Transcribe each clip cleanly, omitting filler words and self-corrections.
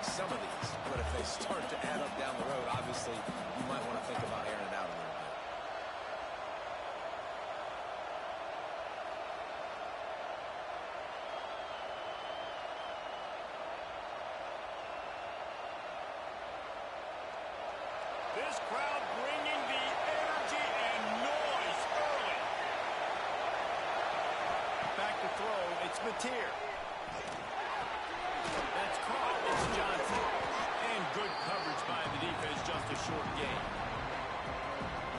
some of these. But if they start to add up down the road, obviously you might want to think about airing it out a little bit. This crowd bringing the energy and noise early. Back to throw, it's Mateer. That's caught, it's Johnson. And good coverage by the defense, just a short gain.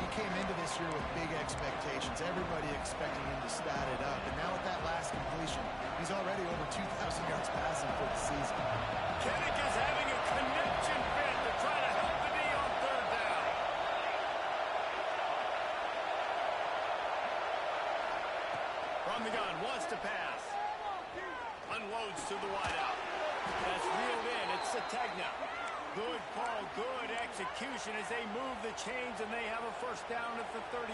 He came into this year with big expectations. Everybody expecting him to stat it up. And now with that last completion, he's already over 2,000 yards passing for the season. Kinnick is having a connection fit to try to help the D on third down. From the gun, wants to pass. Unloads to the wideout. That's reeled in. It's Sategna. Good call, good execution as they move the chains and they have a first down at the 38.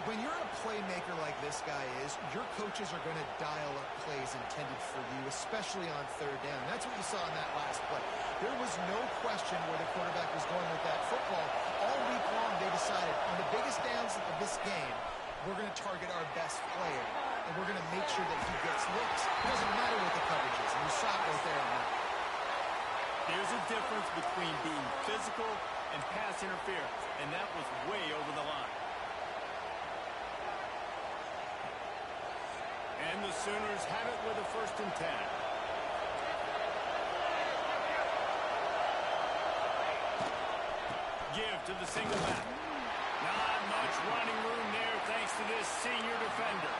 When you're a playmaker like this guy is, your coaches are going to dial up plays intended for you, especially on third down. That's what you saw in that last play. There was no question where the quarterback was going with that football. All week long, they decided on the biggest downs of this game, we're going to target our best player, and we're going to make sure that he gets looks. It doesn't matter what the coverage is, and you saw it right there on that. There's a difference between being physical and pass interference, and that was way over the line. And the Sooners have it with a 1st and 10. Give to the single back. Not much running room there thanks to this senior defender.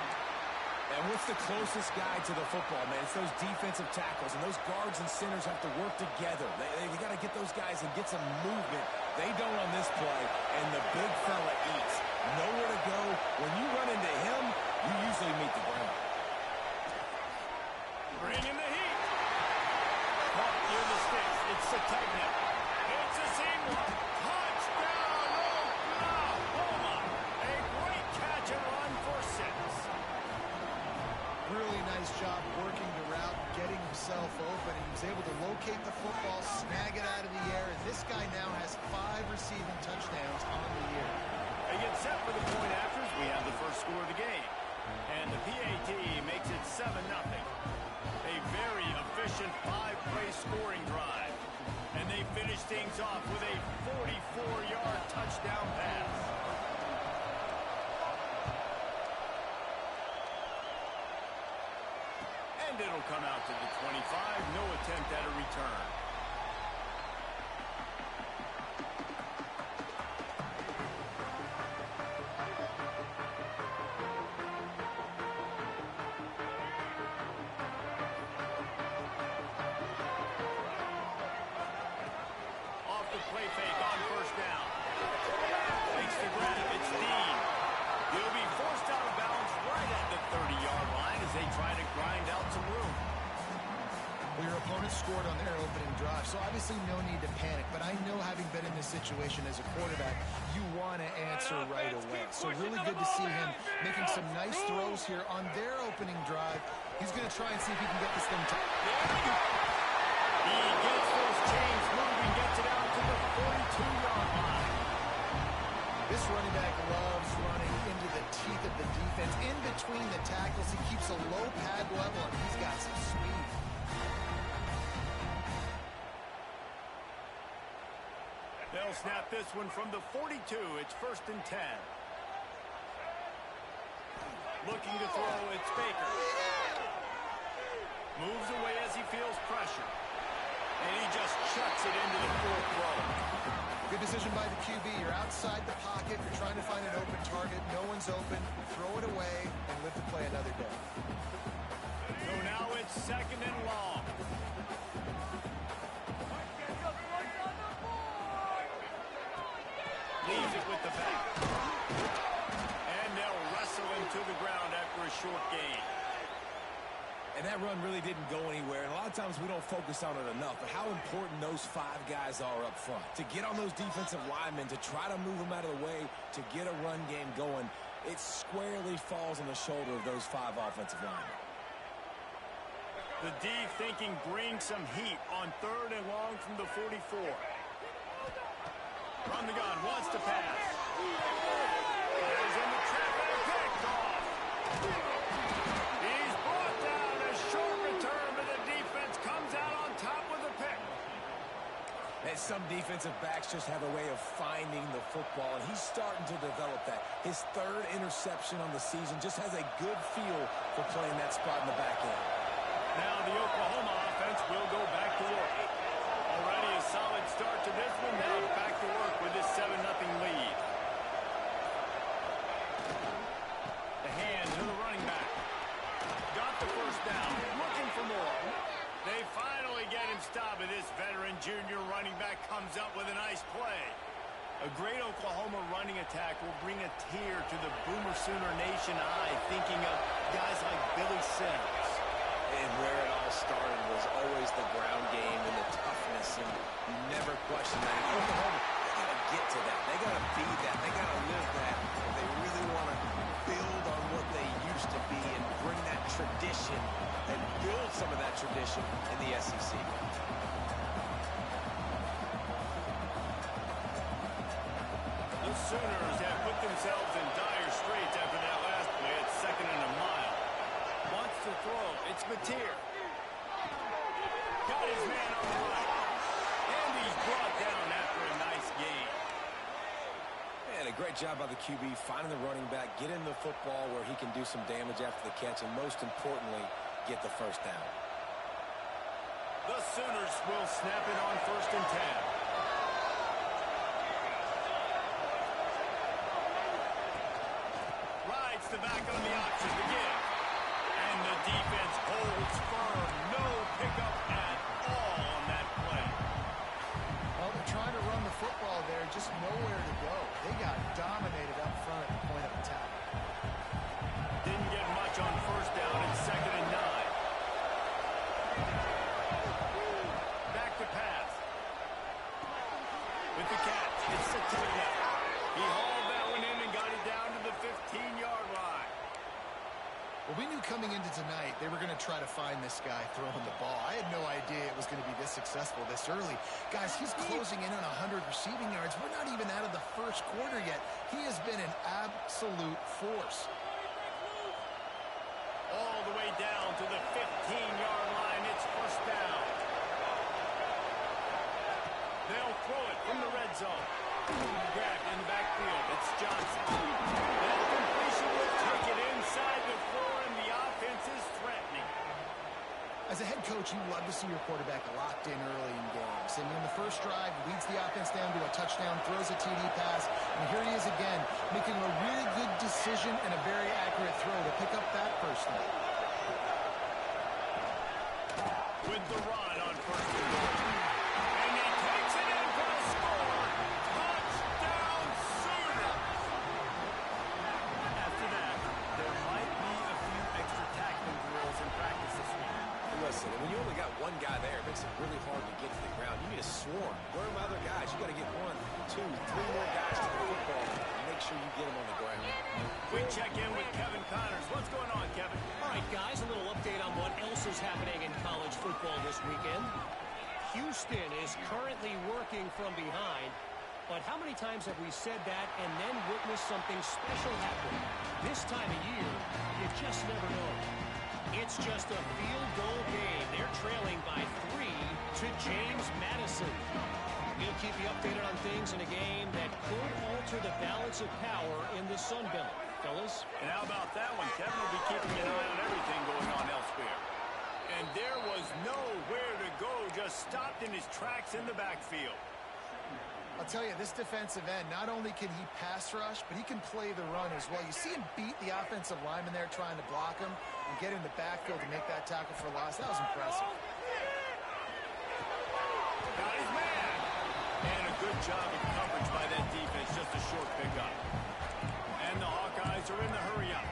And what's the closest guy to the football, man? It's those defensive tackles, and those guards and centers have to work together. They got to get those guys and get some movement. They don't on this play, and the big fella eats. Nowhere to go. When you run into him, you usually meet the ground. Bring in the heat. Caught near the sticks. It's Sategna. It's a seam one. Touchdown, Oklahoma. A great catch and run for 6. Really nice job working the route, getting himself open, and he was able to locate the football, snag it out of the air, and this guy now has 5 receiving touchdowns on the year. They get set for the point afters. We have the first score of the game. And the PAT makes it 7-0. A very efficient 5-play scoring drive. And they finish things off with a 44-yard touchdown pass. And it'll come out to the 25. No attempt at a return. Off the play fake on 1st down. Takes the grab. It's Dean. He'll be forced out of bounds right at the 30-yard line as they try to grind out some room. Well, your opponent scored on their opening drive, so obviously no need to panic. But I know, having been in this situation as a quarterback, you want to answer right away. So really good to see him making some nice throws here on their opening drive. He's going to try and see if he can get this thing to... He gets those chains moving, gets it out to the 42-yard line. This running back loves running into the teeth of the defense. In between the tackles, he keeps a low pad level, and he's got some speed. They'll snap this one from the 42. It's 1st and 10. Looking to throw, it's Baker. Moves away as he feels pressure. And he just chucks it into the 4th row. Good decision by the QB. You're outside the pocket. You're trying to find an open target. No one's open. Throw it away and live to play another day. So now it's 2nd and long. Leaves it with the back. And they'll wrestle him to the ground after a short gain. And that run really didn't go anywhere. And a lot of times we don't focus on it enough. But how important those 5 guys are up front. To get on those defensive linemen, to try to move them out of the way, to get a run game going, it squarely falls on the shoulder of those 5 offensive linemen. The D thinking bring some heat on 3rd and long from the 44. Run the gun, wants to pass. Fires in the trap and picked off. He's brought down. A short return, but the defense comes out on top with a pick. And some defensive backs just have a way of finding the football, and he's starting to develop that. His 3rd interception on the season just has a good feel for playing that spot in the back end. Now the Oklahoma offense will go back to work. Already a solid start to this one. Now back to work with this 7-0 lead. The hand to the running back. Got the first down. Looking for more. They finally get him stopped, and this veteran junior running back comes up with a nice play. A great Oklahoma running attack will bring a tear to the Boomer Sooner Nation eye, thinking of guys like Billy Sims. And where it all started was always the ground game and the toughness, and you never question that. Oklahoma, they got to get to that. They got to be that. They got to live that. If they really want to build on what they used to be and bring that tradition and build some of that tradition in the SEC. The Sooners have put themselves in dire straits after that last play at 2nd and a mile. Wants to throw. It's Mateer. Got his man on the right. And he's brought down after a nice gain. And a great job by the QB finding the running back, getting the football where he can do some damage after the catch, and most importantly, get the first down. The Sooners will snap it on 1st and 10. Rides the back on the option to give. And the defense holds firm. No pickup at all on that play. Well, they're trying to run the football there, just nowhere to go. They got dominated up front at the point of attack. Didn't get much on 1st down and 2nd and 9. Back to pass. With the catch, it's Satilla. He hauled that one in and got it down to the 15-yard line. Well, we knew coming into tonight they were going to try to find this guy throwing the ball. I had no idea it was going to be this successful this early. Guys, he's closing in on 100 receiving yards. We're not even out of the first quarter yet. He has been an absolute force. All the way down to the 15-yard line. It's 1st down. They'll throw it from the red zone. Grabbed in the backfield. It's Johnson. That completion will take it inside the 4, and the offense is threatening. As a head coach, you love to see your quarterback locked in early in games. And in the first drive, leads the offense down to a touchdown, throws a TD pass, and here he is again, making a really good decision and a very accurate throw to pick up that first down. With the run on 1st and 10. And he takes it in for a score. Touchdown, Sooners! After that, there might be a few extra tackling drills in practice this week. Listen, when you only got one guy there, it makes it really hard to get to the ground. You need a swarm. Where are my other guys? You got to get 1, 2, 3 more guys to the football and make sure you get them on the ground. We check in with Kevin Connors. What's going on, Kevin? All right, guys, a little update on what else is happening in college football this weekend. Houston is currently working from behind, but how many times have we said that and then witnessed something special happen? This time of year, you just never know. It's just a field goal game. They're trailing by 3 to James Madison. We'll keep you updated on things in a game that could alter the balance of power in the Sun Belt. Fellas? And how about that one? Kevin will be keeping an eye on everything going on elsewhere. And there was nowhere to go, just stopped in his tracks in the backfield. I'll tell you, this defensive end, not only can he pass rush, but he can play the run as well. You see him beat the offensive lineman there trying to block him and get in the backfield to make that tackle for loss. That was impressive. Got his man. And a good job of coverage by that defense, just a short pickup. And the Hawkeyes are in the hurry-up.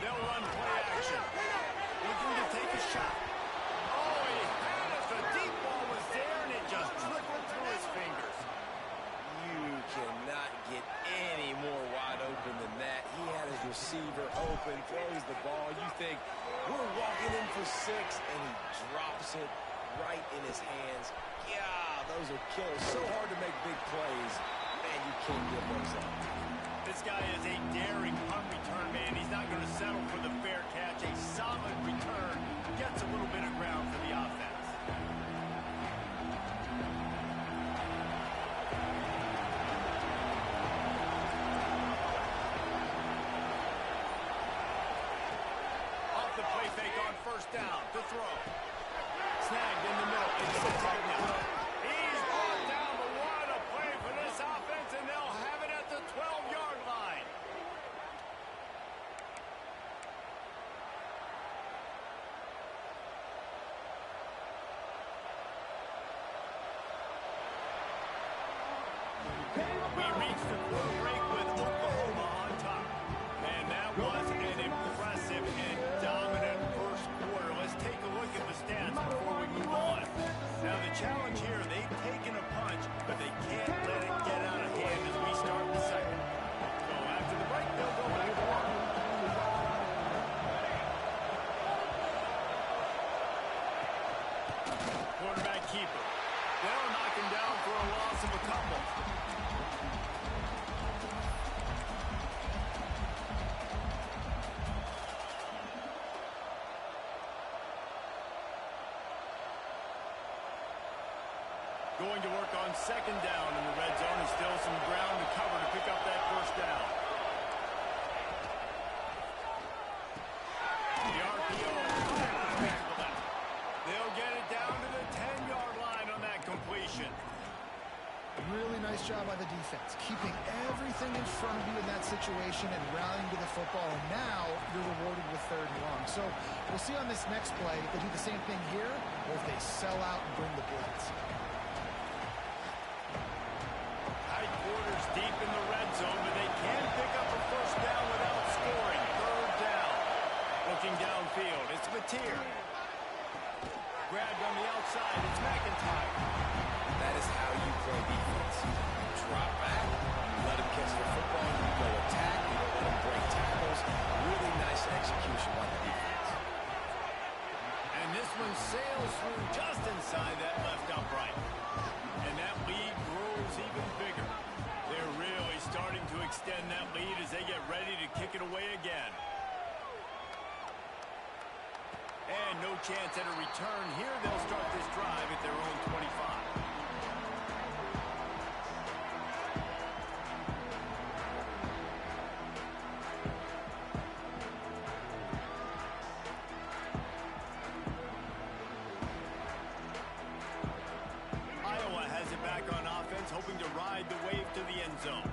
They'll run play action. Looking to take a shot. Oh, he had it. The deep ball was there, and it just trickled through his fingers. You cannot get any more receiver open, throws the ball. You think, we're walking in for 6, and he drops it right in his hands. Yeah, those are killers. So hard to make big plays. Man, you can't give those up. This guy is a daring punt return man. He's not going to settle for the fair catch. A solid return gets a little bit of ground for the offense. Off the play fake on first down. To throw. Snagged in the middle. He's brought down, but what a play for this offense, and they'll have it at the 12-yard line. We reached the quarter break with Oklahoma on top. And that was an impressive and dominant first quarter. Let's take a look at the stats before we move on. Now the challenge here, they've taken a punch, but they can't let it get out of hand as we start the second. So after the break, they'll go back to work. Quarterback keeper. They'll knock him down for a loss of a couple. Going to work on second down in the red zone, and still some ground to cover to pick up that first down. The RPO. They'll get it down to the 10-yard line on that completion. Really nice job by the defense, keeping everything in front of you in that situation and rallying to the football. And now you're rewarded with 3rd and long. So we'll see on this next play if they do the same thing here or if they sell out and bring the blitz. Tight quarters deep in the red zone, but they can pick up a first down without scoring. 3rd down. Looking downfield, it's Mateer. Grabbed on the outside, it's McIntyre. That is how you play defense. You drop back, you let him catch the football, you go attack, you don't let him break tackles. Really nice execution by the defense. And this one sails through just inside that left upright. And that lead grows even bigger. They're really starting to extend that lead as they get ready to kick it away again. And no chance at a return here. They'll start this drive at their own 25. Iowa has it back on offense, hoping to ride the wave to the end zone.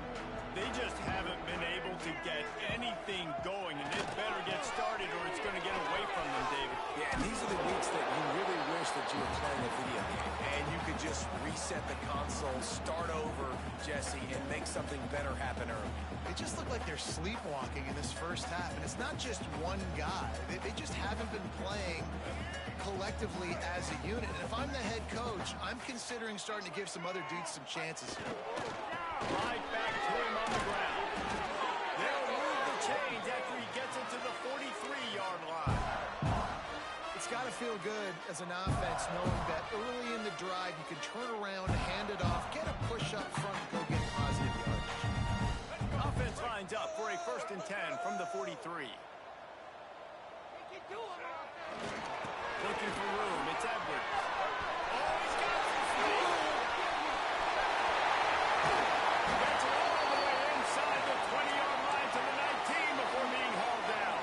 They just haven't been able to get anything going, and they better get started or it's going to get away from them, David. Yeah, and these are the weeks that you really wish that you were playing a video game, and you could just reset the console, start over, Jesse, and make something better happen early. They just look like they're sleepwalking in this first half, and it's not just one guy. They just haven't been playing collectively as a unit. And if I'm the head coach, I'm considering starting to give some other dudes some chances here. Right back to him on the ground. They'll move the chains after he gets it to the 43-yard line. It's got to feel good as an offense knowing that early in the drive you can turn around, hand it off, get a push up front, and go get positive yardage. Offense lines up for a 1st and 10 from the 43. Looking for room. It's Edwards. Oh, he's got some speed. Gets it all the way inside the 20-yard line to the 19 before being hauled down.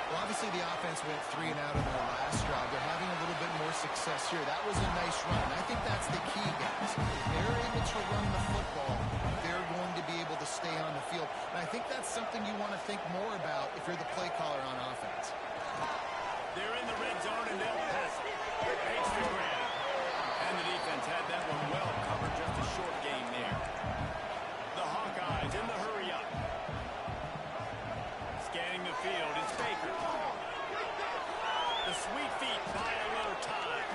Well, obviously the offense went 3 and out in their last drive. They're having a little bit more success here. That was a nice run. I think that's the key, guys. If they're able to run the football, they're going to be able to stay on the field. And I think that's something you want to think more about if you're the play caller on offense. They're in the red zone and they'll pass it. Takes the grab. And the defense had that one well covered. Just a short game there. The Hawkeyes in the hurry up. Scanning the field. It's Baker. The sweet feet buy a little time.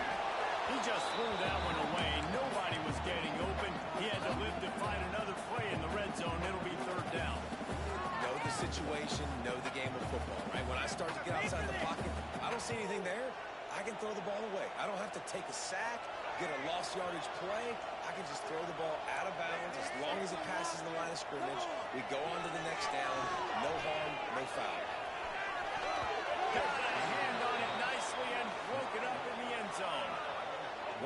He just threw that one away. Nobody was getting open. He had to live to find another play in the red zone. It'll be 3rd down. No the situation, know the game of football, right? When I start to get outside the pocket, I don't see anything there. I can throw the ball away. I don't have to take a sack, get a lost yardage play. I can just throw the ball out of bounds as long as it passes the line of scrimmage. We go on to the next down. No harm, no foul. Got a hand on it nicely and broke it up in the end zone.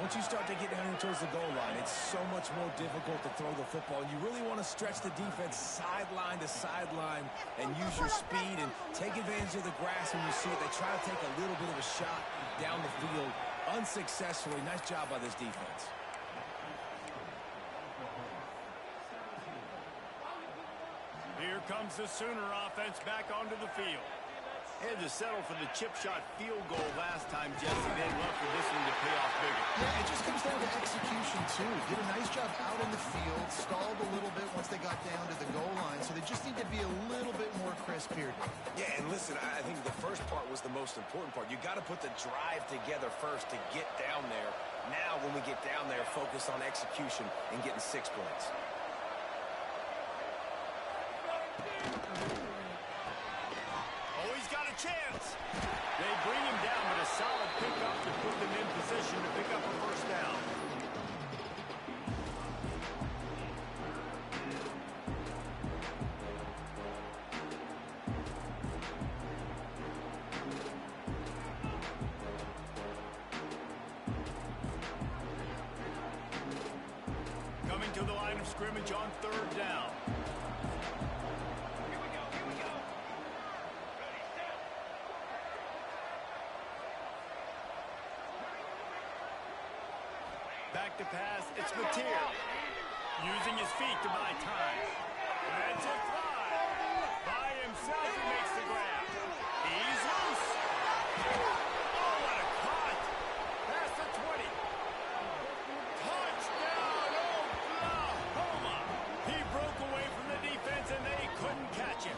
Once you start to get down here towards the goal line, it's so much more difficult to throw the football. You really want to stretch the defense sideline to sideline and use your speed and take advantage of the grass when you see it. They try to take a little bit of a shot down the field unsuccessfully. Nice job by this defense. Here comes the Sooner offense back onto the field. Had to settle for the chip shot field goal last time, Jesse. They left for this one to pay off bigger. Yeah, it just comes down to execution, too. Did a nice job out in the field, stalled a little bit once they got down to the goal line, so they just need to be a little bit more crisp here. Yeah, and listen, I think the first part was the most important part. You got to put the drive together first to get down there. Now, when we get down there, focus on execution and getting 6 points. Chance. They bring him down, but a solid pickup to put them in position to pick up a first down. Coming to the line of scrimmage on third down. Back to pass, it's Mateer. Using his feet to buy time. That's a fly. By himself, he makes the grab. He's loose. Oh, what a cut. Past the 20. Touchdown, Oklahoma. He broke away from the defense, and they couldn't catch him.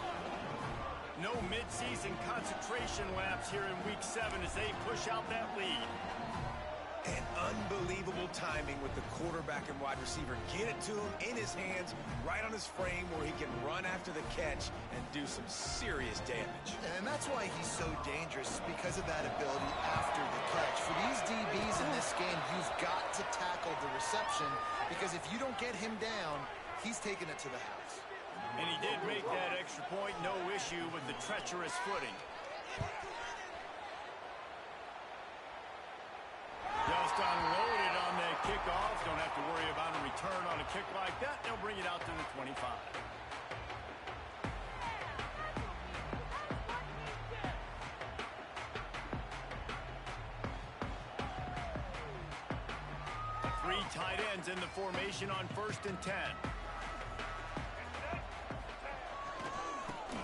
No midseason concentration laps here in Week 7 as they push out that lead. And unbelievable timing with the quarterback and wide receiver. Get it to him in his hands, right on his frame where he can run after the catch and do some serious damage. And that's why he's so dangerous, because of that ability after the catch. For these DBs in this game, you've got to tackle the reception, because if you don't get him down, he's taking it to the house. And he did make that extra point, no issue with the treacherous footing. Just unloaded on that kickoff. Don't have to worry about a return on a kick like that. They'll bring it out to the 25. Three tight ends in the formation on 1st and 10.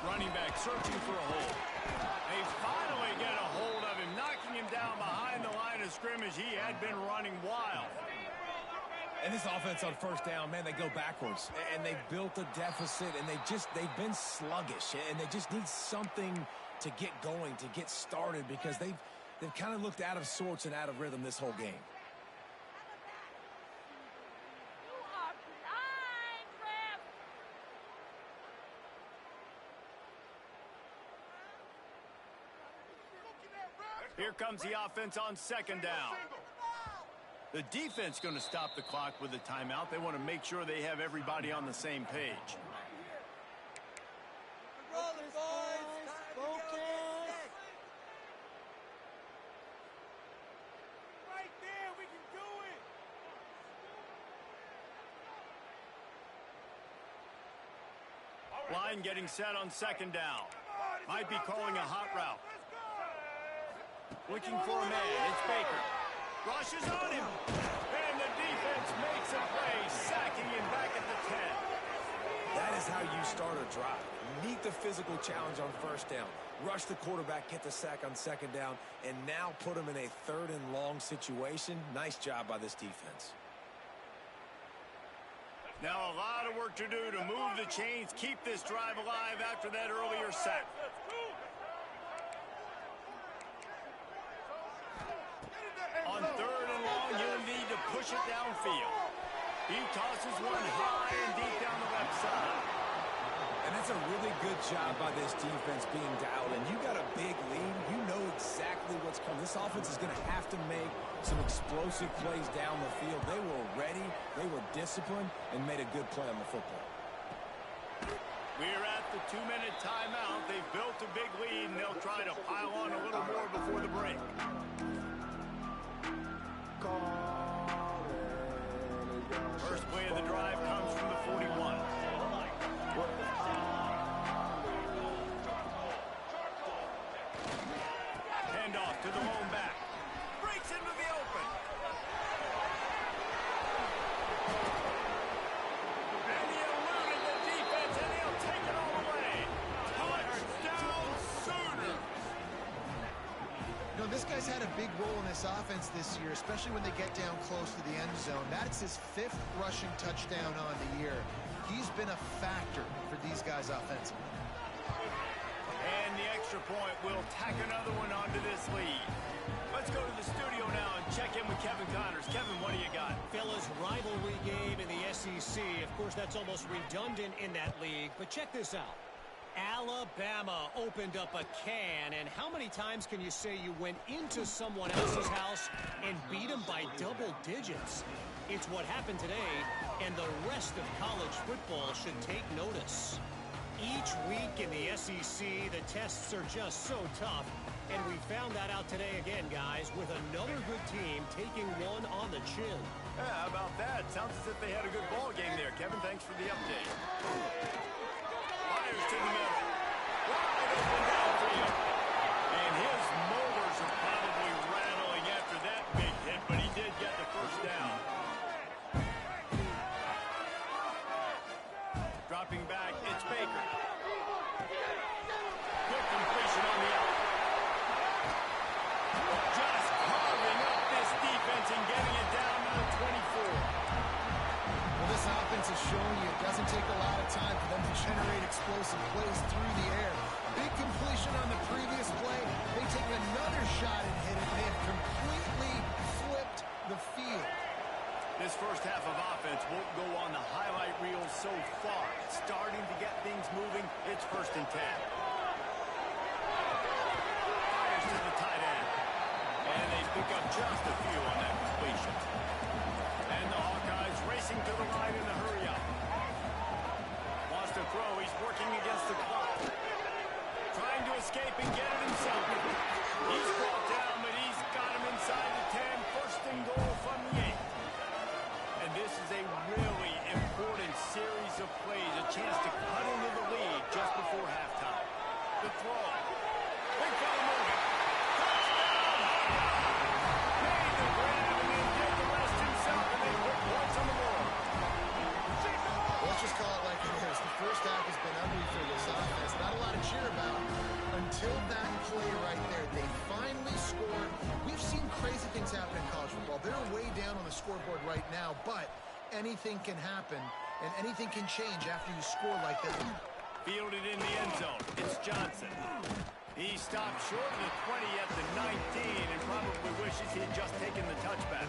Running back searching for a hole. They finally get a hold of him, knocking him down behind the line of scrimmage. He had been running wild. And this offense on 1st down, man, they go backwards. And they built a deficit, and they've been sluggish. And they just need something to get going, to get started, because they've kind of looked out of sorts and out of rhythm this whole game. Here comes the offense on 2nd down. The defense going to stop the clock with a timeout. They want to make sure they have everybody on the same page. Right there, we can do it. Line getting set on 2nd down. Might be calling a hot route. Looking for a man. It's Baker. Rushes on him. And the defense makes a play, sacking him back at the 10. That is how you start a drive. Meet the physical challenge on 1st down. Rush the quarterback, get the sack on 2nd down, and now put him in a 3rd and long situation. Nice job by this defense. Now a lot of work to do to move the chains, keep this drive alive after that earlier sack. On 3rd and long, you'll need to push it downfield. He tosses one high and deep down the left side. And that's a really good job by this defense being dialed in. You got a big lead. You know exactly what's coming. This offense is going to have to make some explosive plays down the field. They were ready, they were disciplined, and made a good play on the football. We're at the 2-minute timeout. They've built a big lead, and they'll try to pile on a little more before the break. First play of the drive comes from the 41. Handoff to the lone back. Breaks into the open. And he eluded the defense, and he'll take it all away. Touchdown Sooners! You know, this guy's had a big role in this offense this year, especially when they get down close to the end zone. That's his 5th rushing touchdown on the year. He's been a factor for these guys offensively. And the extra point will tack another one onto this lead. Let's go to the studio now and check in with Kevin Connors. Kevin, what do you got? Fellas, rivalry game in the SEC. Of course, that's almost redundant in that league. But check this out. Alabama opened up a can, and how many times can you say you went into someone else's house and beat them by double digits? It's what happened today, and the rest of college football should take notice. Each week in the SEC, the tests are just so tough, and we found that out today again, guys, with another good team taking one on the chin. Yeah, how about that? Sounds as if they had a good ball game there. Kevin, thanks for the update. Fires to the middle. Wide open downfield. And his motors are probably rattling after that big hit, but he did get the first down. Dropping back, it's Baker. Good completion on the out. Just carving up this defense and getting it down to the 24. Well, this offense is showing you it doesn't take a lot of time for them to generate explosive plays through the air. Big completion on the previous play. They take another shot and hit it. They have completely flipped the field. This first half of offense won't go on the highlight reel so far. Starting to get things moving. It's 1st and 10. Fires to the tight end. And they pick up just a few on that completion. And the Hawkeyes racing to the line in a hurry up. Wants to throw. He's working against the clock. Trying to escape and get it himself. He's brought down, but he's got him inside the 10. 1st and goal from the 8. And this is a really important series of plays. A chance to cut into the lead just before halftime. The throw. Big fella moving. Touchdown! Made the grab and then did the rest himself, and they put points on the board. Let's just call it like it is. The first half has been ugly for this offense. Not a lot to cheer about until that play right there. They finally scored. We've seen crazy things happen in college football. They're way down on the scoreboard right now, but anything can happen, and anything can change after you score like that. Fielded in the end zone. It's Johnson. He stopped short of the 20 at the 19 and probably wishes he had just taken the touchback.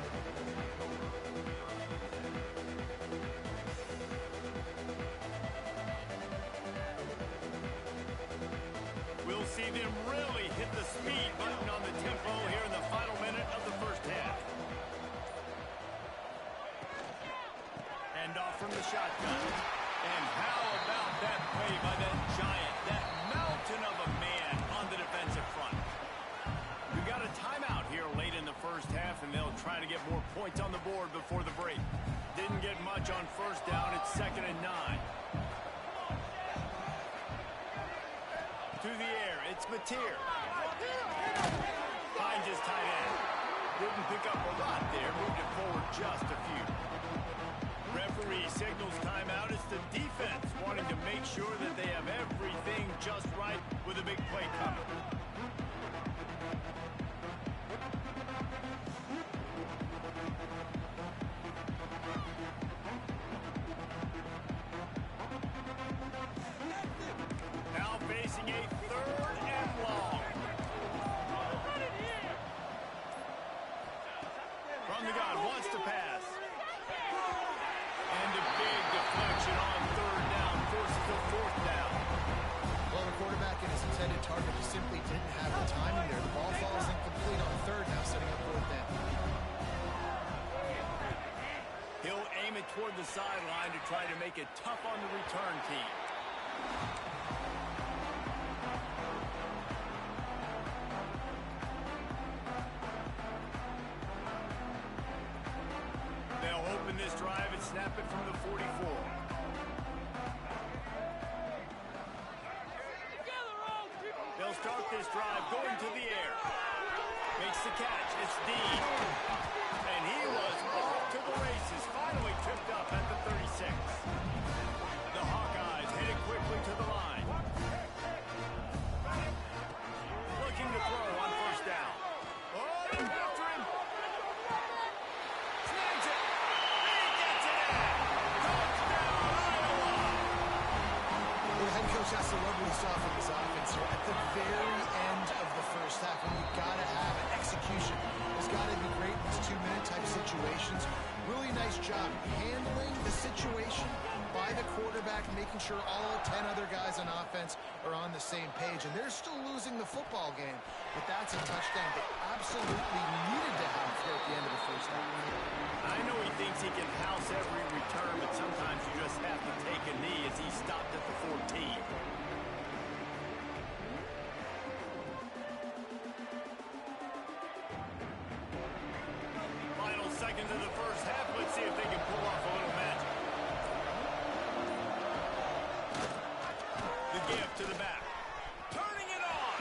We'll see them really hit the speed button on the tempo here in the final minute of the first half. And off from the shotgun. And how about that play by that giant, that mountain of a man on the defensive front? We've got a timeout here late in the first half, and they'll try to get more points on the board before the break. Didn't get much on 1st down. It's 2nd and 9. To the air, it's Mateer. Finds his tight end. Didn't pick up a lot there, moved it forward just a few. Referee signals timeout. It's the defense wanting to make sure that they have everything just right with a big play coming. Now facing a 3rd and long. From the gun, wants to pass. And a big deflection on 3rd down, forces a 4th down. sideline to try to make it tough on the return team. They'll open this drive and snap it from the 44. They'll start this drive going to the air. Makes the catch. It's Dean. And he was off to the races. Finally tripped up at the 36. The Hawkeyes headed quickly to the line. Looking to throw on first down. Oh, they're after him. Snags it. He gets it in. Touchdown, Iowa. The head coach has to love what he saw from his offense here. At the very end of the first half, when you got to have an execution, has got to be great in these two-minute type situations. Really nice job handling the situation by the quarterback, making sure all 10 other guys on offense are on the same page. And they're still losing the football game, but that's a touchdown they absolutely needed to have here at the end of the first half. I know he thinks he can house every return, but sometimes you just have to take a knee as he stopped at the 14. Final seconds of the first half. Let's see if they can pull off a little magic. The gift to the back. Turning it on.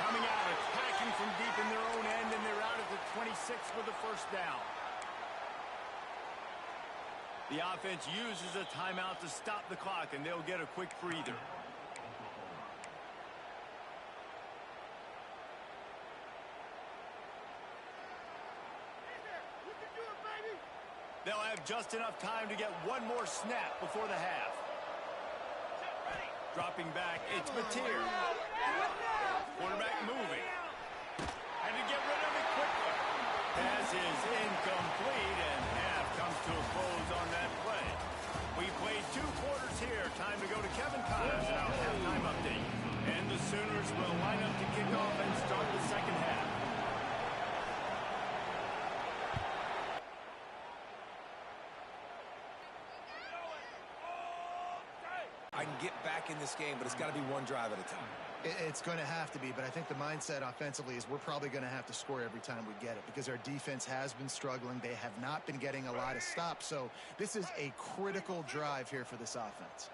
Coming out, attacking from deep in their own end, and they're out at the 26 for the first down. The offense uses a timeout to stop the clock, and they'll get a quick breather. They'll have just enough time to get one more snap before the half. Dropping back, it's Mateer. Quarterback moving. And to get rid of it quickly. Pass is incomplete, and half comes to a close on that play. We played 2 quarters here. Time to go to Kevin Connors and our halftime update. And the Sooners will line up to kick off and start the second half. I can get back in this game, but it's got to be one drive at a time. It's going to have to be, but I think the mindset offensively is we're probably going to have to score every time we get it because our defense has been struggling. They have not been getting a lot of stops, so this is a critical drive here for this offense.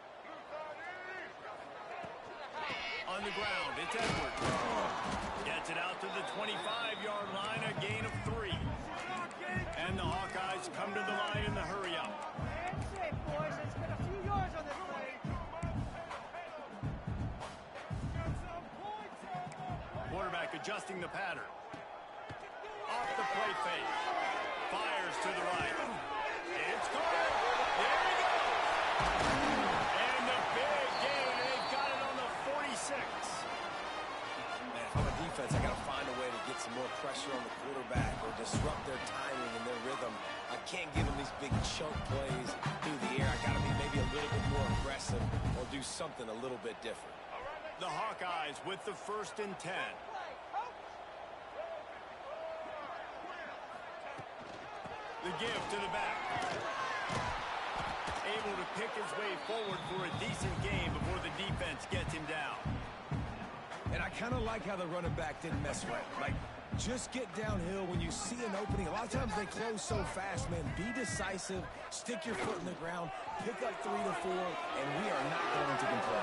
On the ground, it's Edwards. Gets it out to the 25-yard line, a gain of 3. And the Hawkeyes come to the line in the hurry-up. Handshake, boys. Let's get a few yards on this play. Quarterback adjusting the pattern. Off the play fake. Fires to the right. It's good. There we go. And the big gain. They've got it on the 46. Man, if I'm a defense, I got to find a way to get some more pressure on the quarterback or disrupt their timing and their rhythm. I can't give them these big chunk plays through the air. I got to be maybe a little bit more aggressive or do something a little bit different. The Hawkeyes with the 1st and 10. The give to the back. Able to pick his way forward for a decent game before the defense gets him down. And I kind of like how the running back didn't mess around. Like, just get downhill when you see an opening. A lot of times they close so fast, man. Be decisive, stick your foot in the ground, pick up 3 to 4, and we are not going to complain.